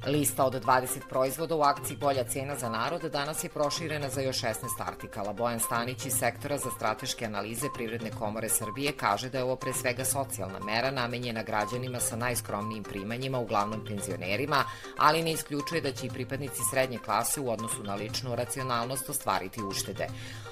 Lista od 20 proizvoda u akciji Bolja cena za narod danas je proširena za još 16 artikala. Bojan Stanić iz Sektora za strateške analize Privredne komore Srbije kaže da je ovo pre svega socijalna mera namenjena građanima sa najskromnijim primanjima, uglavnom penzionerima, ali ne isključuje da će i pripadnici srednje klase u odnosu na ličnu racionalnost ostvariti uštede.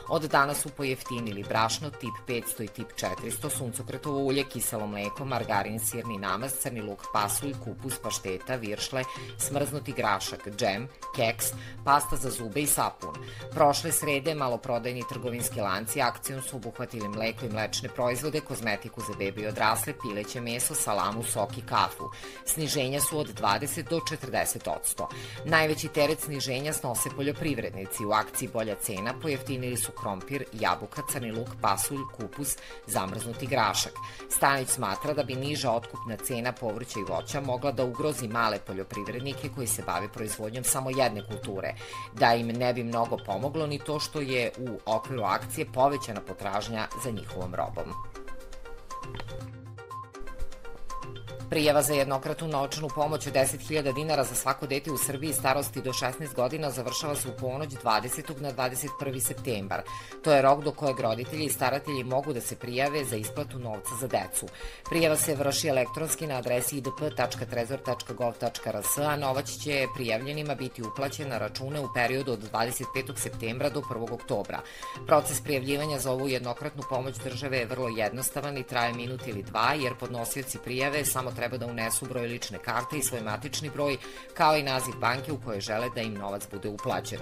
Od danas su pojeftinili brašno tip 500 i tip 400, suncokretovo ulje, kiselo mleko, margarin, sirni namaz, crni luk, pasulj, kupus, pašteta, viršle, smrznuti grašak, džem, keks, pasta za zube i sapun. Prošle srede maloprodajni trgovinski lanci akcijom su obuhvatili mleko i mlečne proizvode, kozmetiku za bebe i odrasle, pileće meso, salamu, sok i kafu. Sniženja su od 20 do 40%. Najveći teret sniženja snose poljoprivrednici. U akciji Bolja cena pojeftinili su krompir, jabuka, crni luk, pasulj, kupus, zamrznuti grašak. Stanić smatra da bi niža otkupna cena povrća i voća mogla da ugrozi male poljoprivrednike koji se bave proizvodnjom samo jedne kulture, da im ne bi mnogo pomoglo ni to što je u okviru akcije povećana potražnja za njihovom robom. Prijava za jednokratnu novčanu pomoć od 10.000 dinara za svako dete u Srbiji starosti do 16 godina završava se u ponoć 20. na 21. septembar. To je rok do kojeg roditelji i staratelji mogu da se prijave za isplatu novca za decu. Prijava se vrši elektronski na adresi idp.trezor.gov.rs, a novac će prijavljenima biti uplaćen na račune u periodu od 25. septembra do 1. oktobra. Proces prijavljivanja za ovu jednokratnu pomoć države je vrlo jednostavan i traje minut ili dva, jer podnosioci prijave samo treba da unesu broj lične karte i svoj matični broj, kao i naziv banke u kojoj žele da im novac bude uplaćen.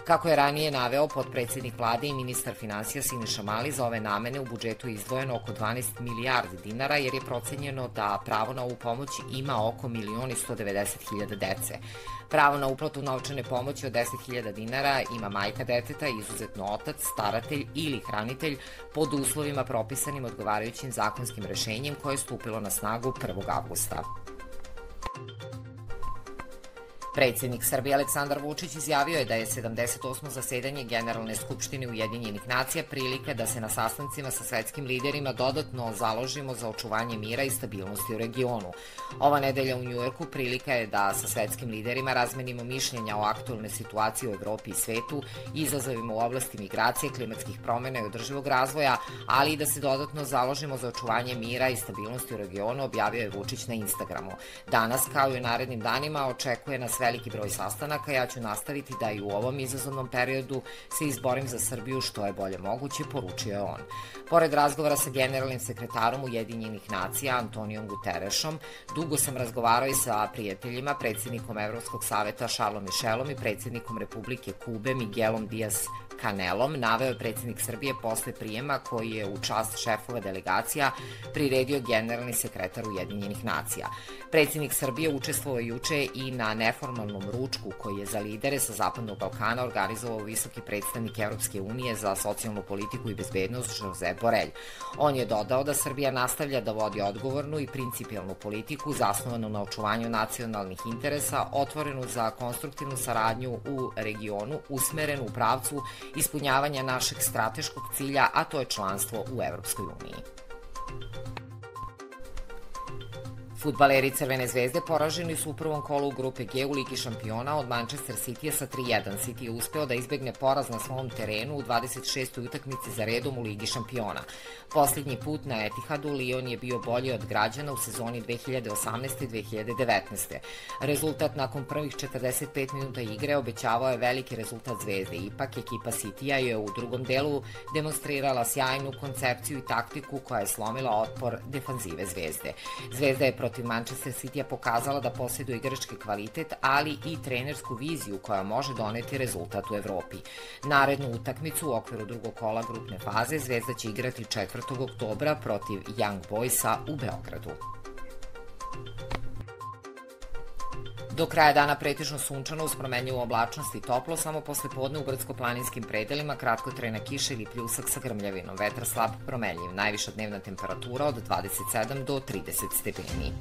Kako je ranije naveo potpredsednik vlade i ministar finansija Siniša Mali, za ove namene u budžetu je izdvojeno oko 12 milijardi dinara, jer je procenjeno da pravo na ovu pomoć ima oko 1.190.000 dece. Pravo na uplatu novčane pomoći od 10.000 dinara ima majka deteta, izuzetno otac, staratelj ili hranitelj, pod uslovima propisanim odgovarajućim zakonskim rešenjem koje je stupilo na snagu 1. avgusta. Predsednik Srbije Aleksandar Vučić izjavio je da je 78. zasedanje Generalne skupštine Ujedinjenih nacija prilika da se na sastancima sa svetskim liderima dodatno založimo za očuvanje mira i stabilnosti u regionu. Ova nedelja u Njujorku prilika je da sa svetskim liderima razmenimo mišljenja o aktualnoj situaciji u Evropi i svetu, izazovima u oblasti migracije, klimatskih promena i održivog razvoja, ali i da se dodatno založimo za očuvanje mira i stabilnosti u regionu, objavio je Vučić na Instagramu. Danas, kao i u narednim danima, očekuje nas veliki broj sastanaka. Ja ću nastaviti da i u ovom izazovnom periodu se izborim za Srbiju što je bolje moguće, poručio je on. Pored razgovora sa generalnim sekretarom Ujedinjenih nacija Antonijom Guterešom, dugo sam razgovarao i sa prijateljima, predsednikom Evropskog saveta Šarlom Mišelom i predsednikom Republike Kube Miguelom Diaz Canelom, naveo je predsednik Srbije posle prijema koji je u čast šefova delegacija priredio generalni sekretar Ujedinjenih nacija. Predsednik Srbije učestvovao juče i na neformalnom ručku koji je za lidere sa Zapadnog Balkana organizovao visoki predstavnik Evropske unije za socijalnu politiku i bezbednost Josep Borrell. On je dodao da Srbija nastavlja da vodi odgovornu i principijelnu politiku zasnovanu na očuvanju nacionalnih interesa, otvorenu za konstruktivnu saradnju u regionu, usmerenu u pravcu ispunjavanja našeg strateškog cilja, a to je članstvo u Evropskoj uniji. Fudbaleri Crvene zvezde poraženi su u prvom kolu u grupe G u Ligi šampiona od Manchester Citya sa 3:1. City je uspeo da izbegne poraz na svom terenu u 26. utakmici za redom u Ligi šampiona. Posljednji put na Etihadu Lyon je bio bolji od građana u sezoni 2018-2019. Rezultat nakon prvih 45 minuta igre obećavao je veliki rezultat Zvezde. Ipak, ekipa Cityja je u drugom delu demonstrirala sjajnu koncepciju i taktiku koja je slomila otpor defanzive Zvezde. Zvezda je protiv Manchester Cityja pokazala da posjeduje igrački kvalitet, ali i trenersku viziju koja može doneti rezultat u Evropi. Narednu utakmicu u okviru drugog kola grupne faze Zvezda će igrati 4. oktobra protiv Young Boysa u Beogradu. Do kraja dana pretežno sunčano uz promenljivu oblačnost i toplo, samo posle podne u brdsko-planinskim predelima kratkotrajna kiša ili pljusak sa grmljavinom, vetar slab promenljiv, najviša dnevna temperatura od 27 do 30 stepeni.